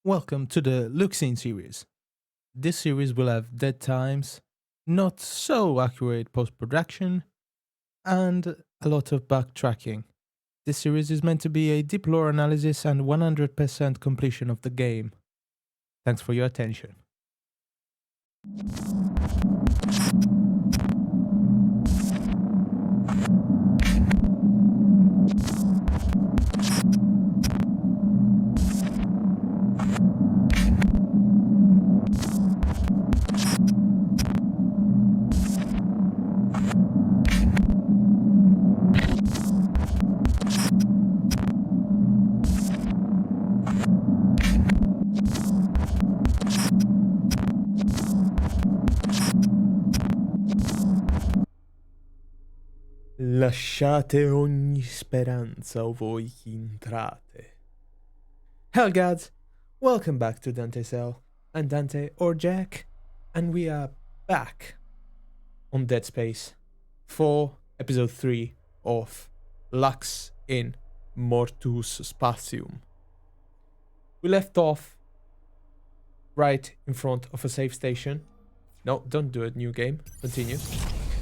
Welcome to the Look Scene series. This series will have dead times, not so accurate post-production, and a lot of backtracking. This series is meant to be a deep lore analysis and 100% completion of the game. Thanks for your attention. Lasciate ogni speranza o voi chi entrate. Hell gods, welcome back to Dante's Cell. I'm Dante or Jack, and we are back on Dead Space for episode 3 of Lux in Mortus Spatium. We left off right in front of a save station. No, don't do it, new game. Continue.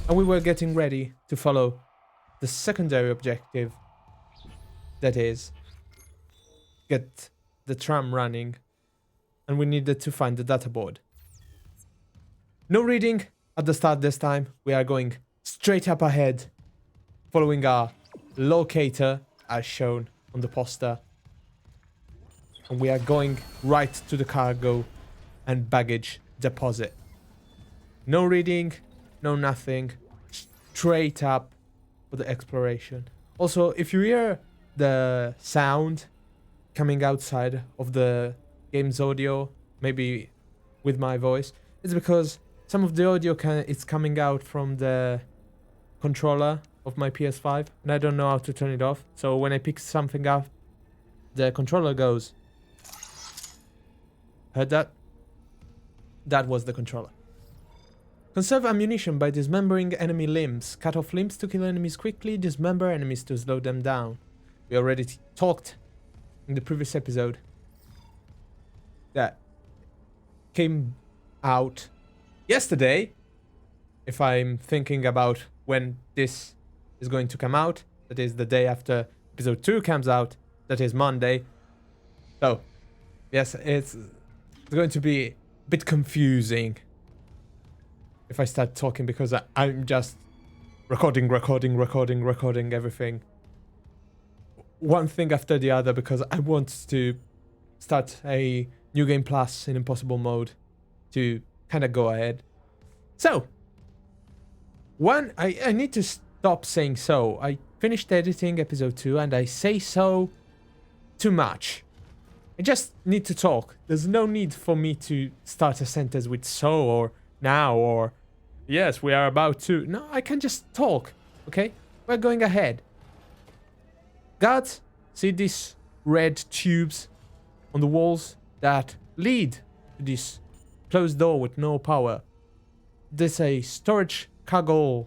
And we were getting ready to follow the secondary objective, that is, get the tram running, and we needed to find the data board. No reading at the start this time. We are going straight up ahead, following our locator as shown on the poster. And we are going right to the cargo and baggage deposit. No reading, no nothing, straight up for the exploration. Also, if you hear the sound coming outside of the game's audio, maybe with my voice, it's because some of the audio is coming out from the controller of my PS5, and I don't know how to turn it off. So when I pick something up, the controller goes. Heard that? That was the controller. Conserve ammunition by dismembering enemy limbs. Cut off limbs to kill enemies quickly, dismember enemies to slow them down. We already talked in the previous episode that came out yesterday. If I'm thinking about when this is going to come out, that is the day after episode 2 comes out, that is Monday. So, yes, it's going to be a bit confusing if I start talking, because I'm just recording everything. One thing after the other, because I want to start a New Game Plus in Impossible mode to kind of go ahead. So, I need to stop saying so. I finished editing episode 2 and I say so too much. I just need to talk. There's no need for me to start a sentence with so or now or yes, we are about to. No, I can just talk, okay? We're going ahead. Guards, see these red tubes on the walls that lead to this closed door with no power. This is a storage cargo.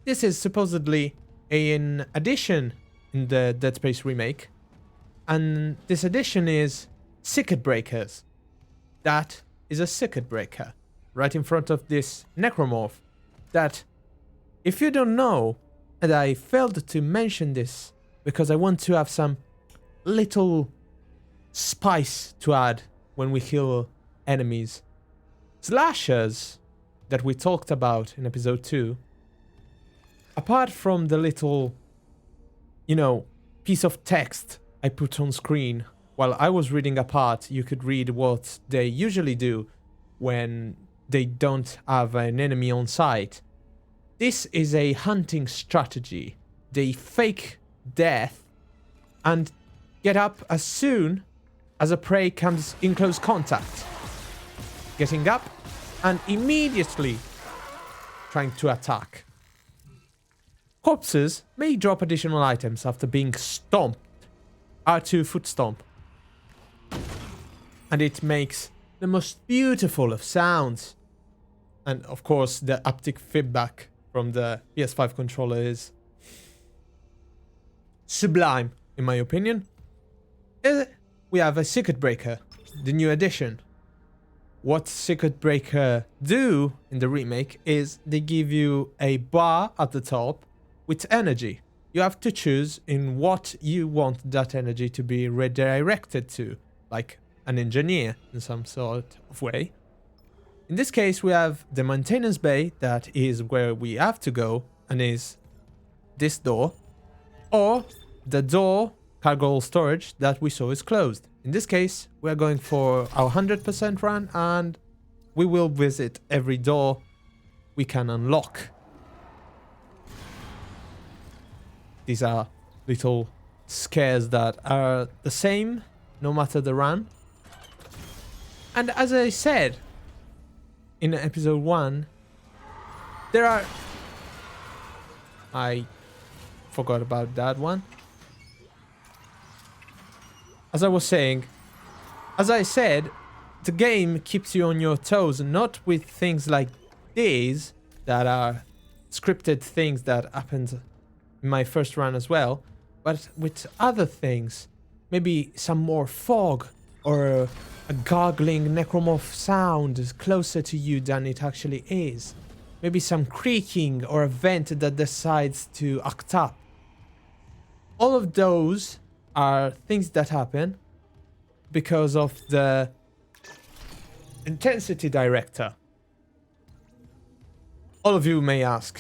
This is supposedly an addition in the Dead Space remake. And this addition is circuit breakers. That is a circuit breaker right in front of this Necromorph that, if you don't know, and I failed to mention this because I want to have some little spice to add when we kill enemies. Slashers that we talked about in episode 2, apart from the little, piece of text I put on screen while I was reading a part, you could read what they usually do when they don't have an enemy on sight. This is a hunting strategy. They fake death and get up as soon as a prey comes in close contact. Getting up and immediately trying to attack. Corpses may drop additional items after being stomped. R2 foot stomp. And it makes the most beautiful of sounds. And of course, the haptic feedback from the PS5 controller is sublime, in my opinion. we have a Circuit Breaker, the new edition. What Circuit Breaker do in the remake is they give you a bar at the top with energy. You have to choose in what you want that energy to be redirected to, like an engineer in some sort of way. In this case, we have the maintenance bay, that is where we have to go, and is this door, or the door cargo storage that we saw is closed. In this case, we are going for our 100% run, and we will visit every door we can unlock. These are little scares that are the same no matter the run. And as I said in episode 1, there are... I forgot about that one. As I was saying, as I said, the game keeps you on your toes, not with things like these that are scripted things that happened in my first run as well, but with other things. Maybe some more fog, or a gargling necromorph sound is closer to you than it actually is. Maybe some creaking or a vent that decides to act up. All of those are things that happen because of the intensity director. All of you may ask,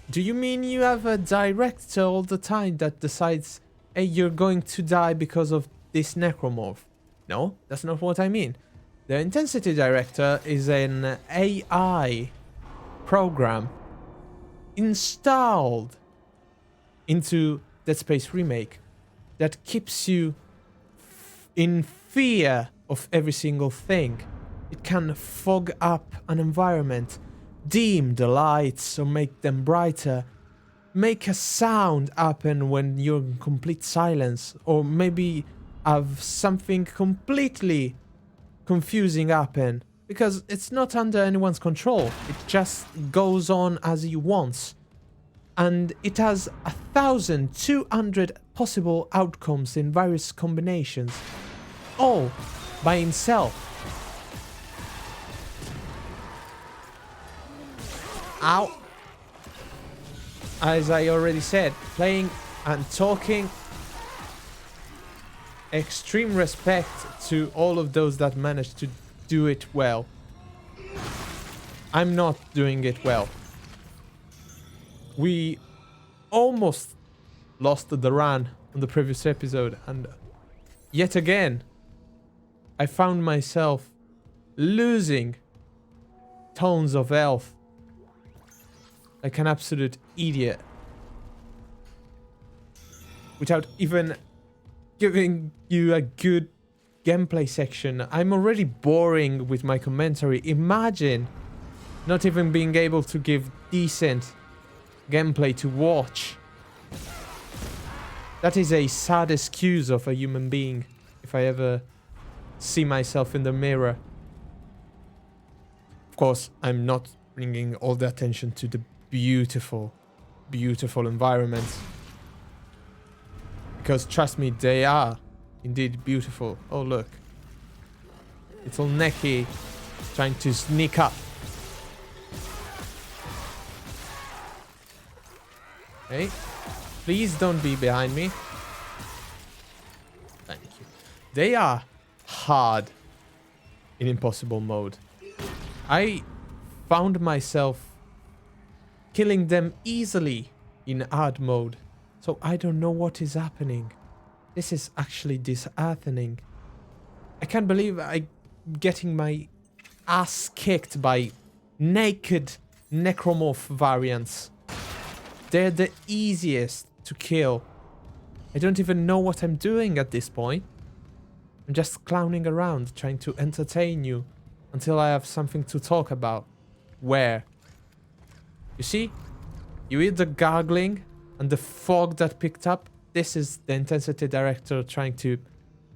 do you mean you have a director all the time that decides, hey, you're going to die because of this necromorph? No, that's not what I mean. The intensity director is an AI program installed into Dead Space Remake that keeps you in fear of every single thing. It can fog up an environment, dim the lights or make them brighter, make a sound happen when you're in complete silence, or maybe have something completely confusing happen, because it's not under anyone's control. It just goes on as he wants. And it has 1,200 possible outcomes in various combinations, all by himself. Ow. As I already said, playing and talking. Extreme respect to all of those that managed to do it well. I'm not doing it well. We almost lost the run on the previous episode, and yet again I found myself losing tons of health like an absolute idiot without even giving you a good gameplay section. I'm already boring with my commentary. Imagine not even being able to give decent gameplay to watch. That is a sad excuse of a human being if I ever see myself in the mirror. Of course, I'm not bringing all the attention to the beautiful, beautiful environments. Because trust me, they are indeed beautiful. Oh, look. Little Necky trying to sneak up. Okay. Please don't be behind me. Thank you. They are hard in impossible mode. I found myself killing them easily in hard mode. So I don't know what is happening. This is actually disheartening. I can't believe I'm getting my ass kicked by naked Necromorph variants. They're the easiest to kill. I don't even know what I'm doing at this point. I'm just clowning around, trying to entertain you until I have something to talk about. Where? You see? You hear the gargling and the fog that picked up? This is the intensity director trying to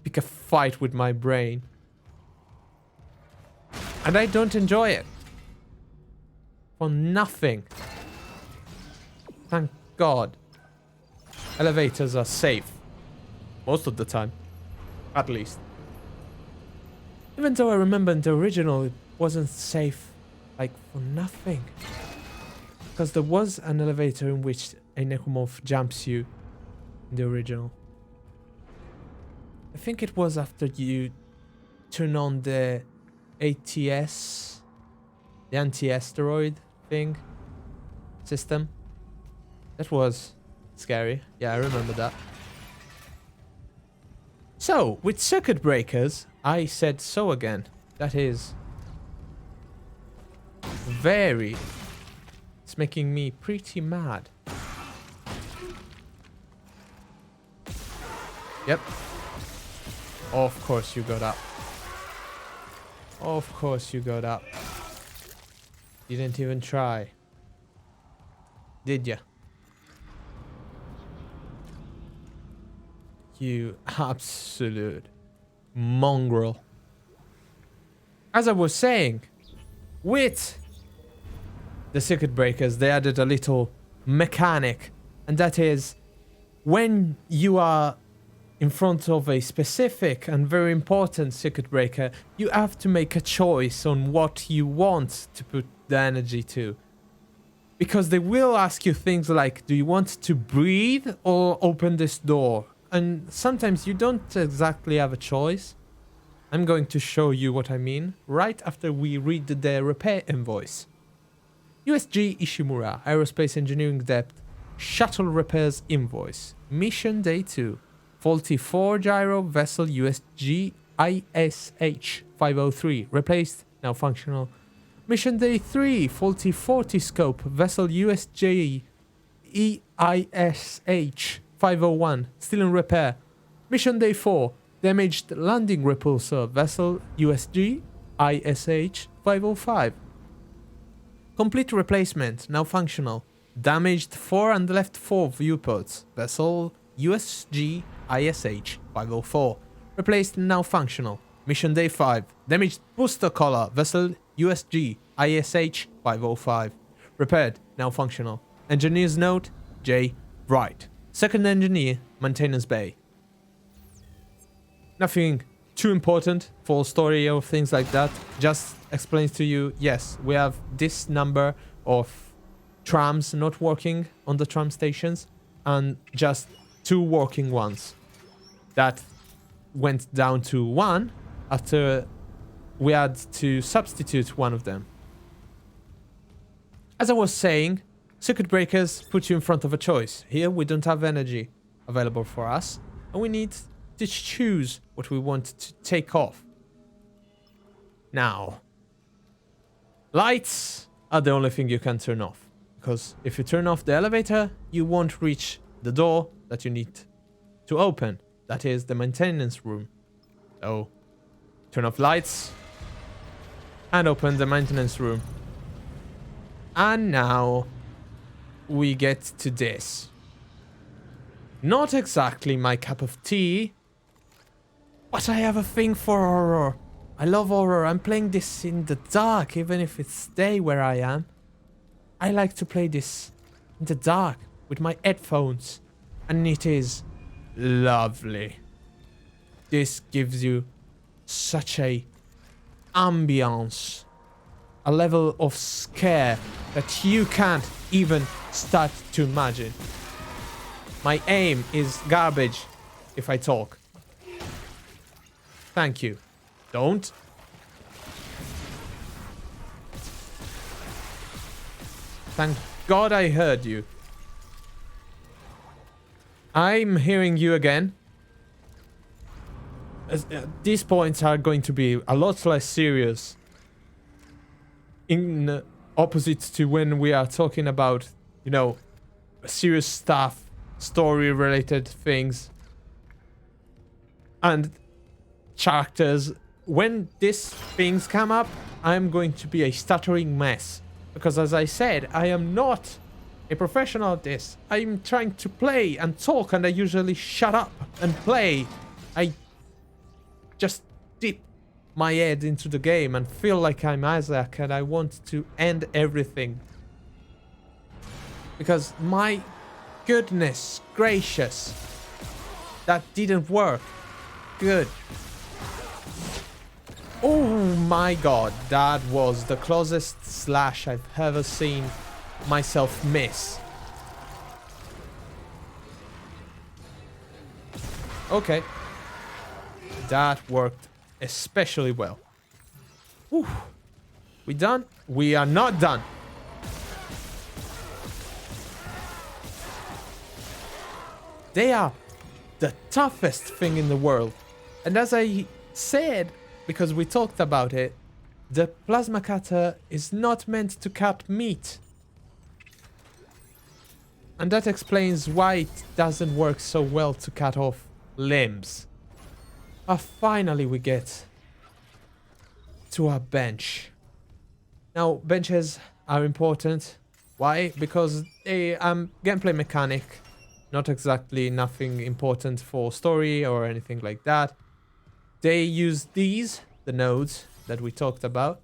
pick a fight with my brain. And I don't enjoy it. For nothing. Thank God. Elevators are safe. Most of the time. At least. Even though I remember in the original it wasn't safe, like, for nothing. Because there was an elevator in which a Necromorph jumps you in the original. I think it was after you turn on the ATS, the anti-asteroid thing, system. That was scary. Yeah, I remember that. So, with circuit breakers, I said so again. That is very... It's making me pretty mad. Yep. Of course you got up. Of course you got up. Didn't even try. Did ya? You absolute mongrel. As I was saying, with the circuit breakers, they added a little mechanic, and that is when you are in front of a specific and very important circuit breaker, you have to make a choice on what you want to put the energy to. Because they will ask you things like, do you want to breathe or open this door? And sometimes you don't exactly have a choice. I'm going to show you what I mean right after we read the repair invoice. USG Ishimura, Aerospace Engineering Depth, Shuttle Repairs Invoice. Mission Day 2. Faulty 4 gyro vessel USG ISH 503. Replaced, now functional. Mission Day 3. Faulty 40 scope vessel USG EISH 501, still in repair. Mission Day 4, damaged landing repulsor vessel USG ISH 505. Complete replacement, now functional. Damaged 4 and left 4 viewports, vessel USG ISH 504. Replaced, now functional. Mission Day 5, damaged booster collar, vessel USG ISH 505. Repaired, now functional. Engineer's note, J. Wright. Second engineer, maintenance bay. Nothing too important for story or things like that. Just explains to you, yes, we have this number of trams not working on the tram stations and just 2 working ones. That went down to 1 after we had to substitute one of them. As I was saying, circuit breakers put you in front of a choice. Here we don't have energy available for us, and we need to choose what we want to take off. Now, lights are the only thing you can turn off, because if you turn off the elevator, you won't reach the door that you need to open. That is the maintenance room. So, turn off lights and open the maintenance room. And now we get to this. Not exactly my cup of tea, but I have a thing for horror. I love horror. I'm playing this in the dark, even if it's day where I am. I like to play this in the dark with my headphones, and it is lovely. This gives you such a ambience, a level of scare that you can't even start to imagine. My aim is garbage if I talk. Thank you. Don't. Thank God I heard you. I'm hearing you again. These points are going to be a lot less serious in opposite to when we are talking about, you know, serious stuff, story-related things, and characters. When these things come up, I'm going to be a stuttering mess. Because as I said, I am not a professional at this. I'm trying to play and talk, and I usually shut up and play. I just dip my head into the game and feel like I'm Isaac and I want to end everything. Because my goodness gracious, that didn't work. good. Oh my god, that was the closest slash I've ever seen myself miss. Okay. That worked especially well. Whew. We done? We are not done. They are the toughest thing in the world. And as I said, because we talked about it, the plasma cutter is not meant to cut meat. And that explains why it doesn't work so well to cut off limbs. Finally we get to our bench. Now, benches are important. Why? Because they gameplay mechanic, not exactly nothing important for story or anything like that. They use these, the nodes that we talked about,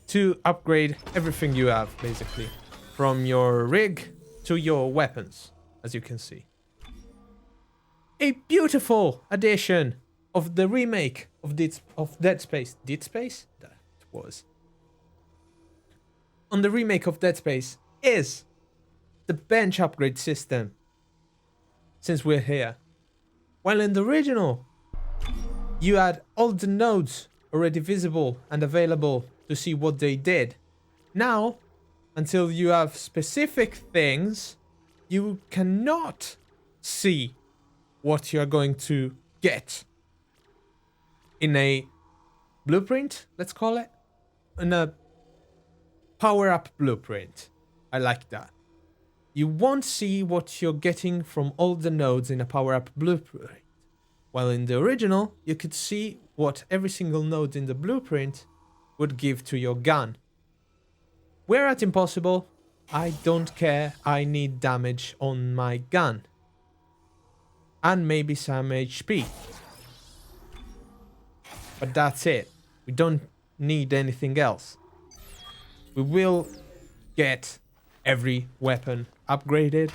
to upgrade everything you have, basically. From your rig to your weapons, as you can see. A beautiful addition of the remake of Dead Space. Dead Space? That was. On the remake of Dead Space is the bench upgrade system. Since we're here. While in the original, you had all the nodes already visible and available to see what they did. Now, until you have specific things, you cannot see what you're going to get in a blueprint, let's call it. In a power-up blueprint. I like that. You won't see what you're getting from all the nodes in a power-up blueprint. While in the original, you could see what every single node in the blueprint would give to your gun. We're at impossible. I don't care. I need damage on my gun. And maybe some HP. But that's it. We don't need anything else. We will get every weapon upgraded.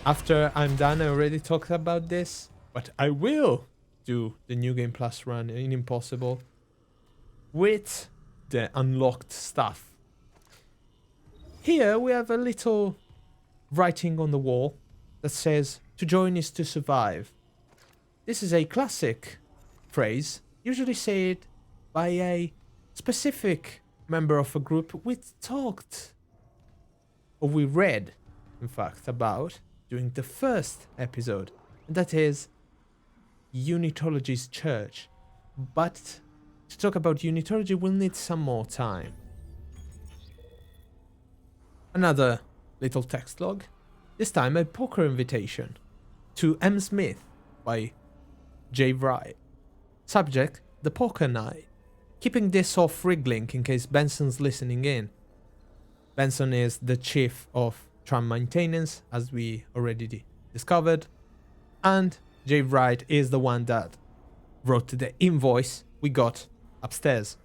After I'm done, I already talked about this. But I will do the New Game Plus run in Impossible with the unlocked stuff. Here we have a little writing on the wall that says, "To join is to survive." This is a classic phrase, usually said by a specific member of a group we talked, or we read, in fact, about during the first episode. And that is Unitology's church. But to talk about Unitology, we'll need some more time. Another little text log. This time a poker invitation to M. Smith by J. Wright. Subject, the poker night. Keeping this off rig link in case Benson's listening in. Benson is the chief of tram maintenance, as we already discovered. And J. Wright is the one that wrote the invoice we got upstairs.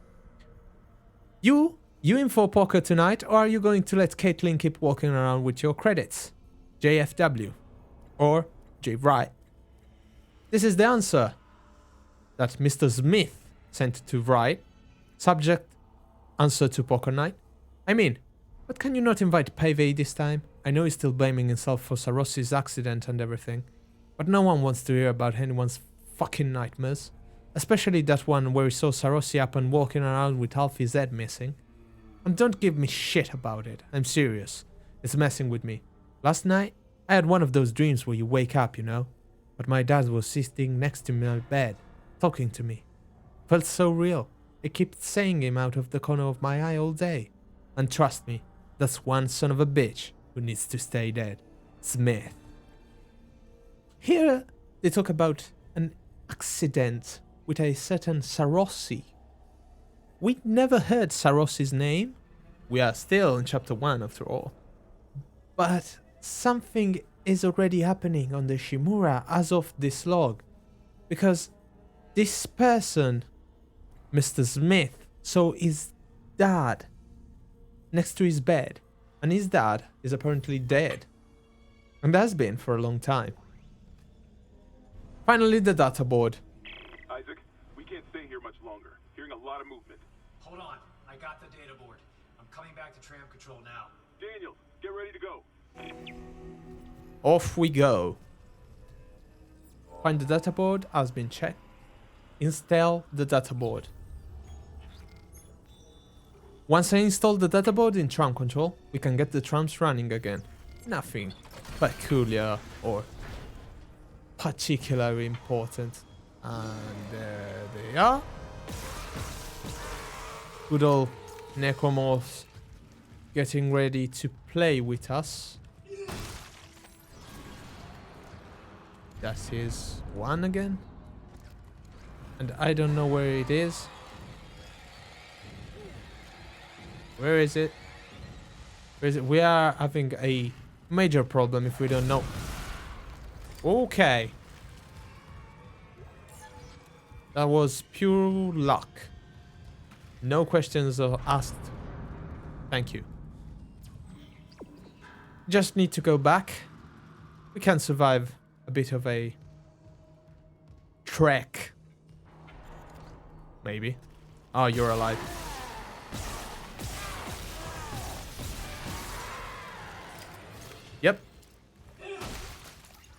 You in for poker tonight, or are you going to let Caitlin keep walking around with your credits? JFW. Or J. Wright. This is the answer that Mr. Smith sent to Wright. Subject, answer to poker night. I mean, but can you not invite Pavey this time? I know he's still blaming himself for Sarosi's accident and everything. But no one wants to hear about anyone's fucking nightmares. Especially that one where he saw Sarosi up and walking around with half his head missing. And don't give me shit about it. I'm serious. It's messing with me. Last night, I had one of those dreams where you wake up, you know? But my dad was sitting next to me on my bed, talking to me. Felt so real. I kept saying him out of the corner of my eye all day. And trust me, that's one son of a bitch who needs to stay dead. Smith. Here, they talk about an accident with a certain Sarosi. We never heard Sarosi's name. We are still in chapter 1 after all. But something is already happening on the Shimura as of this log. Because this person, Mr. Smith, saw his dad next to his bed. And his dad is apparently dead. And has been for a long time. Finally, the data board. longer. Hearing a lot of movement. Hold on. I got the data board. I'm coming back to tram control now. Daniel, get ready to go. Off we go. Find the data board has been checked. Install the data board. Once I install the data board in tram control, we can get the trams running again. Nothing peculiar or particularly important. And there they are. Good old Necromorphs getting ready to play with us. That is one again. And I don't know where it is. Where is it? Where is it? We are having a major problem if we don't know. Okay. That was pure luck. No questions are asked. Thank you. Just need to go back. We can survive a bit of a trek. Maybe. Oh, you're alive. Yep.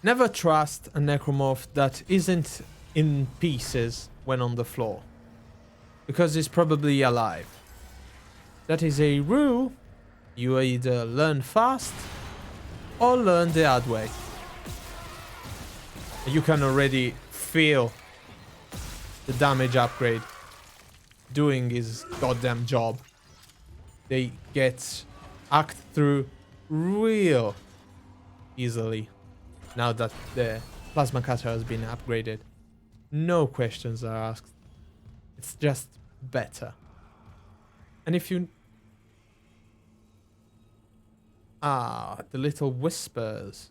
Never trust a necromorph that isn't in pieces when on the floor. Because it's probably alive. That is a rule you either learn fast or learn the hard way. You can already feel the damage upgrade doing his goddamn job. They get hacked through real easily now that the plasma cutter has been upgraded. No questions are asked. It's just better. And if you... Ah, the little whispers.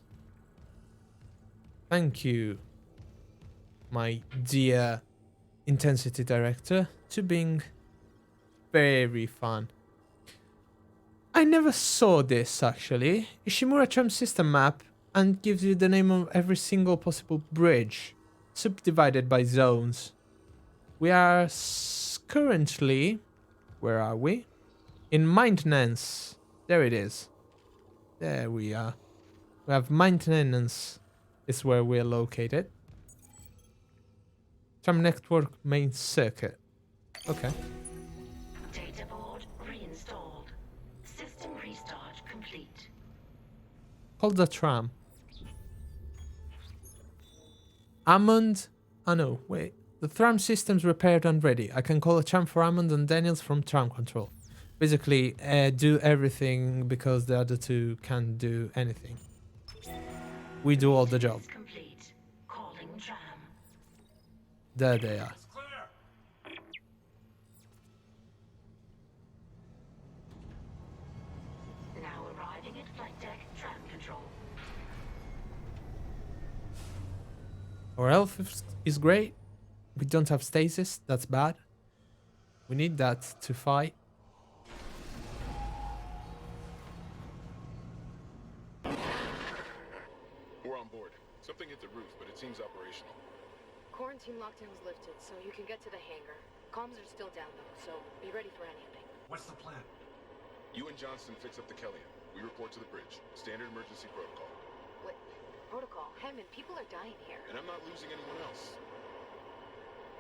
Thank you, my dear intensity director, to being very fun. I never saw this actually. Ishimura tram system map and gives you the name of every single possible bridge, subdivided by zones. We are currently, where are we? In maintenance. There it is. There we are. We have maintenance is where we're located. Tram network main circuit. Okay. Data board reinstalled. System restart complete. Hold the tram. Hammond. Oh no, wait. The tram system's repaired and ready. I can call a tram for Hammond and Daniels from tram control. Basically, do everything because the other two can't do anything. We do all the job. Complete. Calling tram. There they are. It's clear. Now arriving at flight deck tram control. Our health is great. We don't have stasis. That's bad. We need that to fight. We're on board. Something hit the roof, but it seems operational. Quarantine lockdown's lifted, so you can get to the hangar. Comms are still down though, so be ready for anything. What's the plan? You and Johnston fix up the Kellyan. We report to the bridge. Standard emergency protocol. What? Protocol? Hammond, people are dying here. And I'm not losing anyone else.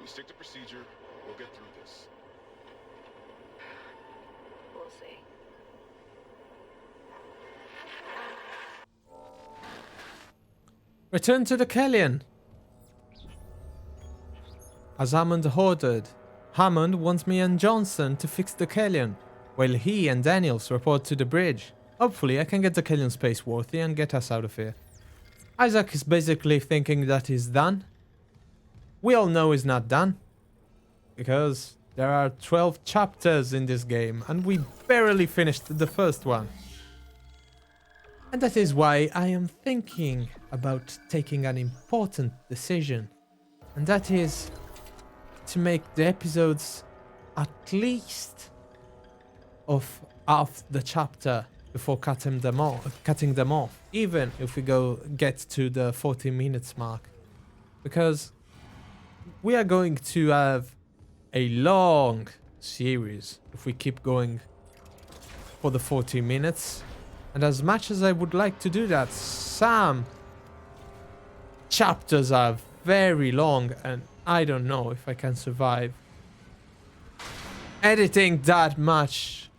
We stick to procedure. We'll get through this. We'll see. Return to the Kellyan. As Hammond ordered, Hammond wants me and Johnson to fix the Kellyan, while he and Daniels report to the bridge. Hopefully I can get the Kellyan space-worthy and get us out of here. Isaac is basically thinking that he's done. We all know he's not done. Because there are 12 chapters in this game and we barely finished the first one. And that is why I am thinking about taking an important decision. And that is to make the episodes at least of half the chapter before cutting them off. Even if we get to the 40 minutes mark. Because we are going to have a long series if we keep going for the 40 minutes. And as much as I would like to do that, some chapters are very long and I don't know if I can survive editing that much.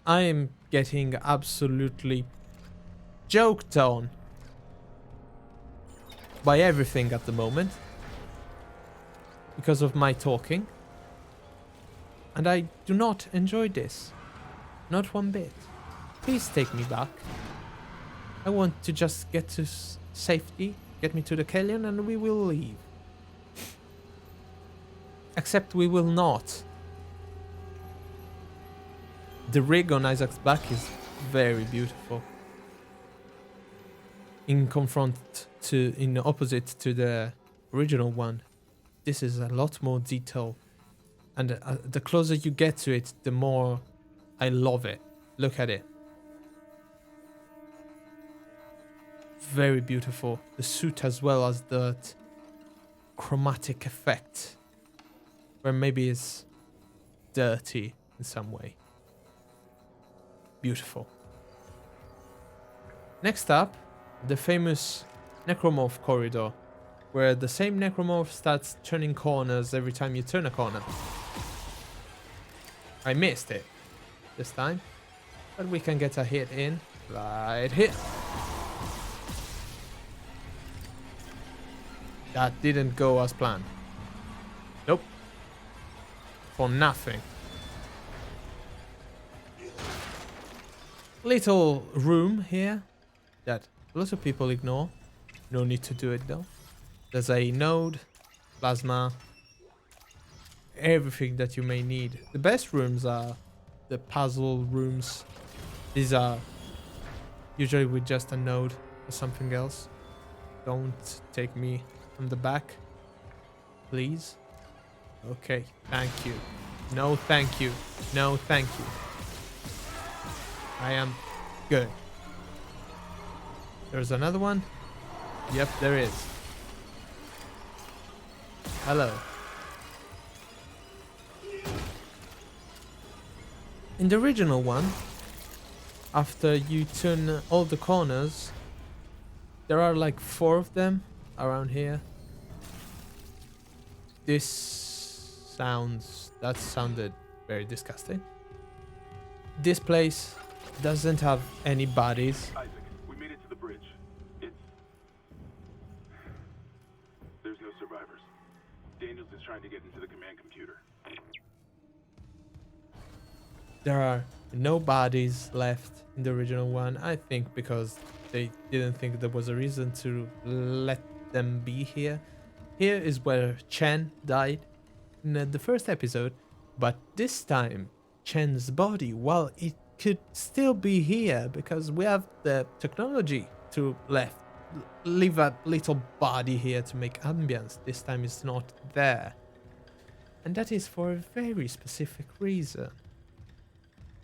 I am getting absolutely joked on by everything at the moment because of my talking, and I do not enjoy this, not one bit. Please take me back. I want to just get to safety, get me to the Kellyan, and we will leave. Except we will not. The rig on Isaac's back is very beautiful. In opposite to the original one, this is a lot more detail, and the closer you get to it, the more I love it. Look at it. Very beautiful. The suit as well as the chromatic effect, where maybe it's dirty in some way. Beautiful. Next up, the famous Necromorph corridor, where the same Necromorph starts turning corners every time you turn a corner. I missed it this time, but we can get a hit in. Right here. That didn't go as planned. Nope. For nothing. Little room here that a lot of people ignore. No need to do it though. There's a node, plasma, everything that you may need. The best rooms are the puzzle rooms. These are usually with just a node or something else. Don't take me from the back, please. Okay, thank you. No, thank you. No, thank you. I am good. There's another one. Yep, there is. Hello. In the original one, after you turn all the corners, there are like 4 of them around here. That sounded very disgusting. This place doesn't have any bodies. Isaac, we made it to the bridge. There's no survivors. Daniels is trying to get into the command computer. There are no bodies left in the original one, I think because they didn't think there was a reason to let them be here. Here is where Chen died in the first episode, but this time Chen's body, while it could still be here because we have the technology to leave a little body here to make ambience, this time it's not there. And that is for a very specific reason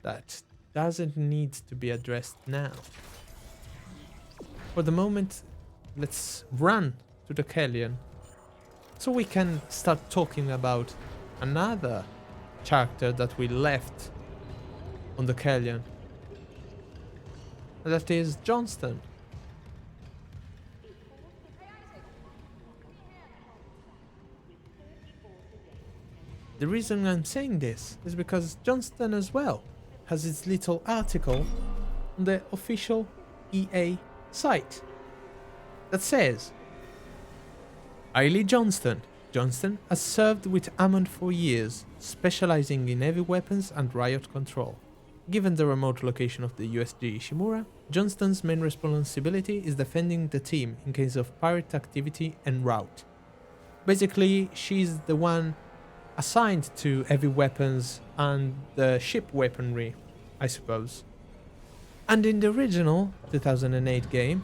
that doesn't need to be addressed now. For the moment, let's run to the Kellyan so we can start talking about another character that we left on the Kellyan. That is Johnston. The reason I'm saying this is because Johnston as well has its little article on the official EA site that says Ailey Johnston. Johnston has served with Hammond for years, specializing in heavy weapons and riot control. Given the remote location of the USG Ishimura, Johnston's main responsibility is defending the team in case of pirate activity en route. Basically, she's the one assigned to heavy weapons and the ship weaponry, I suppose. And in the original 2008 game,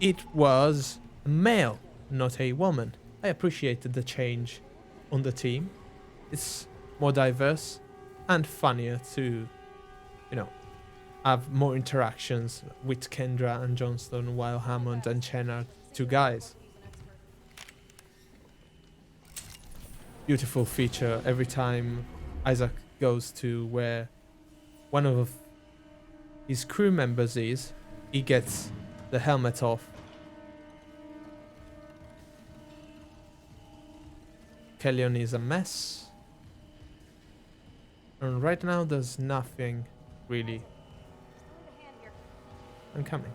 it was a male, not a woman. I appreciated the change on the team. It's more diverse and funnier to, have more interactions with Kendra and Johnston while Hammond and Chen are 2 guys. beautiful feature every time Isaac goes to where one of his crew members is, he gets the helmet off. Kellyon is a mess. And right now there's nothing really. I'm coming.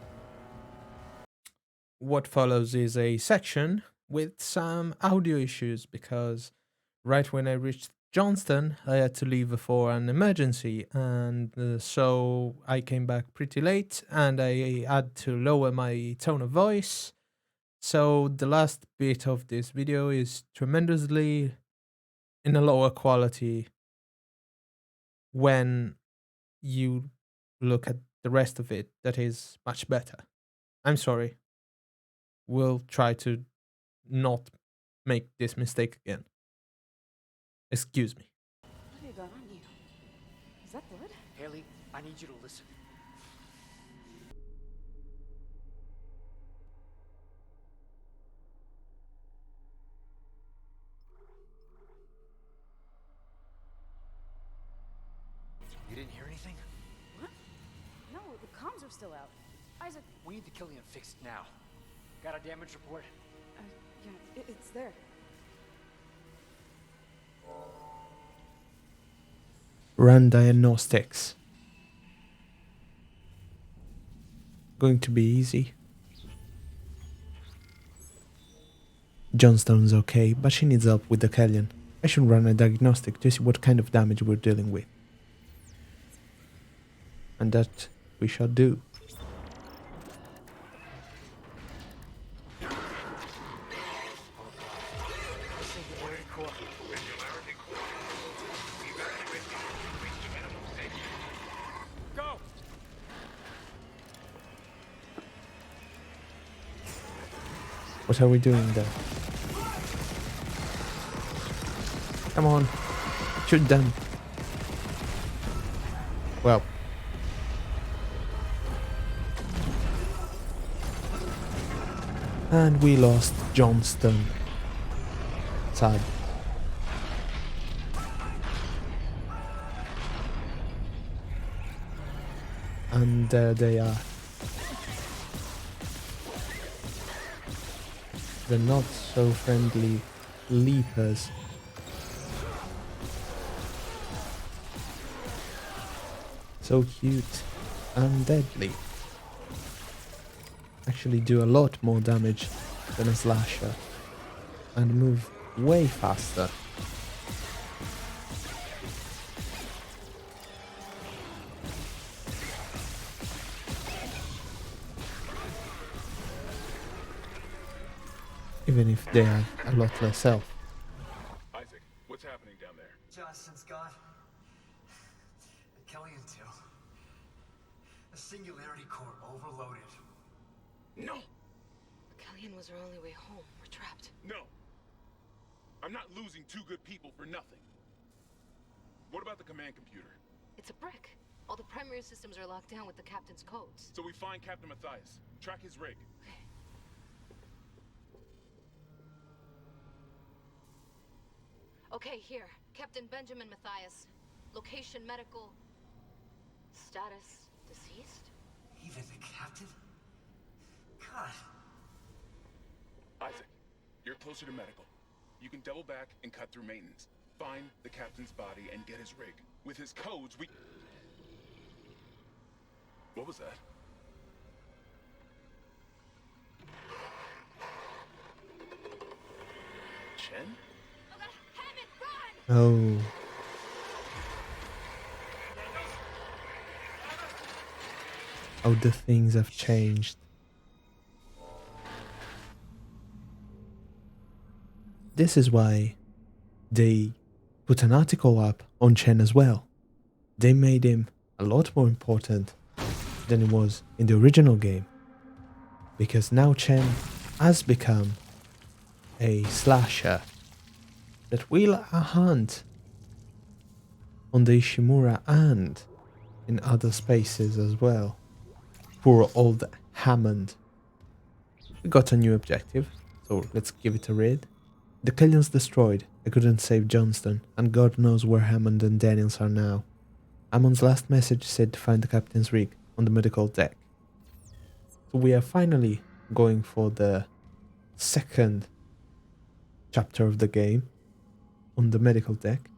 What follows is a section with some audio issues because right when I reached Johnston, I had to leave for an emergency, and so I came back pretty late and I had to lower my tone of voice. So the last bit of this video is tremendously in a lower quality when you look at the rest of it that is much better. I'm sorry. We'll try to not make this mistake again. Excuse me. What have you got on you? Is that blood? Haley, I need you to listen. You didn't hear anything? What? No, the comms are still out. Isaac, We need the Killian fixed now. Got a damage report? yeah, it's there. Run diagnostics. Going to be easy. Johnstone's okay, but she needs help with the Kellyan. I should run a diagnostic to see what kind of damage we're dealing with. And that we shall do. Singularity core. Go! What are we doing there? Come on. Shoot them. Well. And we lost Johnston. Sad. And there they are. The not so friendly leapers. So cute and deadly. Actually do a lot more damage than a slasher and move way faster. Even if they have a lot less health. Isaac, what's happening down there? Johnston's gone. The Killian too. The singularity core overloaded. No! Kellyan was our only way home. We're trapped. No! I'm not losing two good people for nothing. What about the command computer? It's a brick. All the primary systems are locked down with the captain's codes. So we find Captain Matthias, track his rig. Okay, here. Captain Benjamin Matthias. Location medical. Status deceased? Even the captain? God. Isaac, you're closer to medical. You can double back and cut through maintenance. Find the captain's body and get his rig. With his codes, we... What was that? Chen? Oh. Oh, the things have changed. This is why they put an article up on Chen as well. They made him a lot more important than he was in the original game. Because now Chen has become a slasher that will hunt on the Ishimura and in other spaces as well. Poor old Hammond. We got a new objective, so let's give it a read. The Kellyan's destroyed. I couldn't save Johnston, and God knows where Hammond and Daniels are now. Hammond's last message said to find the captain's rig on the medical deck. So we are finally going for the second chapter of the game on the medical deck,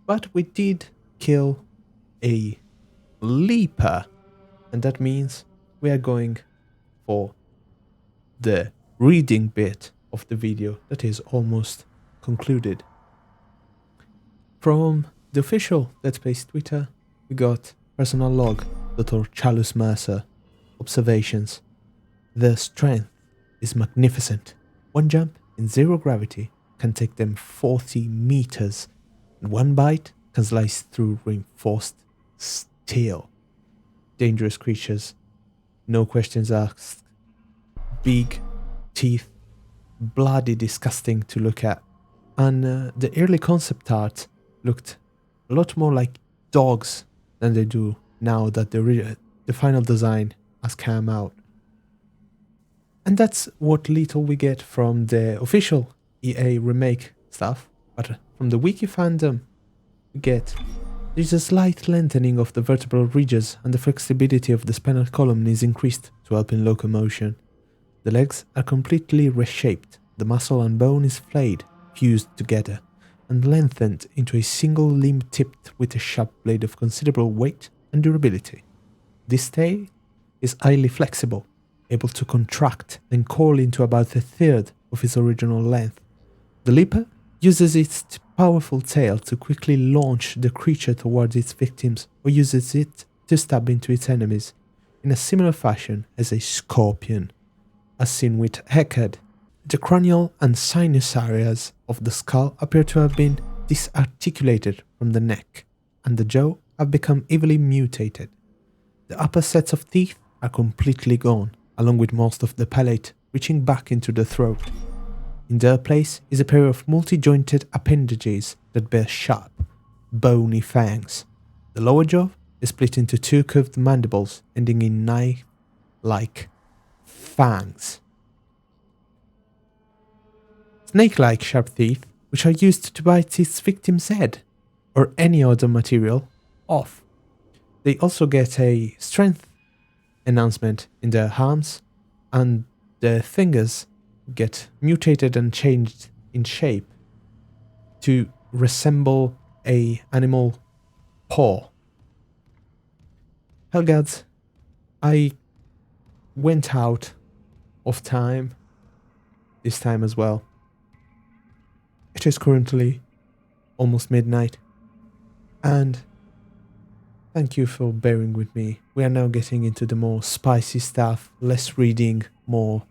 but we did kill a leaper, and that means we are going for the reading bit of the video that is almost concluded. From the official Dead Space Twitter, we got personal log, Dr. Chalus Mercer, observations. The strength is magnificent. One jump in zero gravity can take them 40 meters, and one bite can slice through reinforced steel. Dangerous creatures, no questions asked. Big teeth, bloody disgusting to look at. And the early concept art looked a lot more like dogs than they do now that the final design has come out. And that's what little we get from the official EA remake stuff, but from the wiki fandom we get there's a slight lengthening of the vertebral ridges and the flexibility of the spinal column is increased to help in locomotion. The legs are completely reshaped, the muscle and bone is flayed, fused together, and lengthened into a single limb tipped with a sharp blade of considerable weight and durability. This tail is highly flexible, able to contract and coil into about a third of its original length. The leaper uses its powerful tail to quickly launch the creature towards its victims or uses it to stab into its enemies, in a similar fashion as a scorpion, as seen with Heckard. The cranial and sinus areas of the skull appear to have been disarticulated from the neck, and the jaw have become heavily mutated. The upper sets of teeth are completely gone, along with most of the palate reaching back into the throat. In their place is a pair of multi-jointed appendages that bear sharp, bony fangs. The lower jaw is split into two curved mandibles ending in knife-like fangs. Snake-like sharp teeth, which are used to bite its victim's head, or any other material, off. They also get a strength enhancement in their arms, and their fingers get mutated and changed in shape to resemble a animal paw. Hellgods, I went out of time this time as well. It is currently almost midnight, and thank you for bearing with me. We are now getting into the more spicy stuff, less reading, more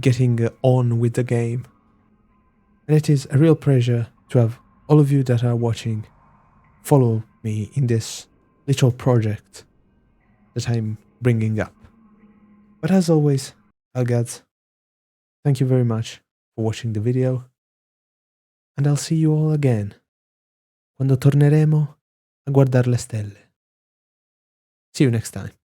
getting on with the game. And it is a real pleasure to have all of you that are watching follow me in this little project that I'm bringing up. But as always, Hellgods, thank you very much for watching the video, and I'll see you all again quando torneremo a guardare le stelle. See you next time.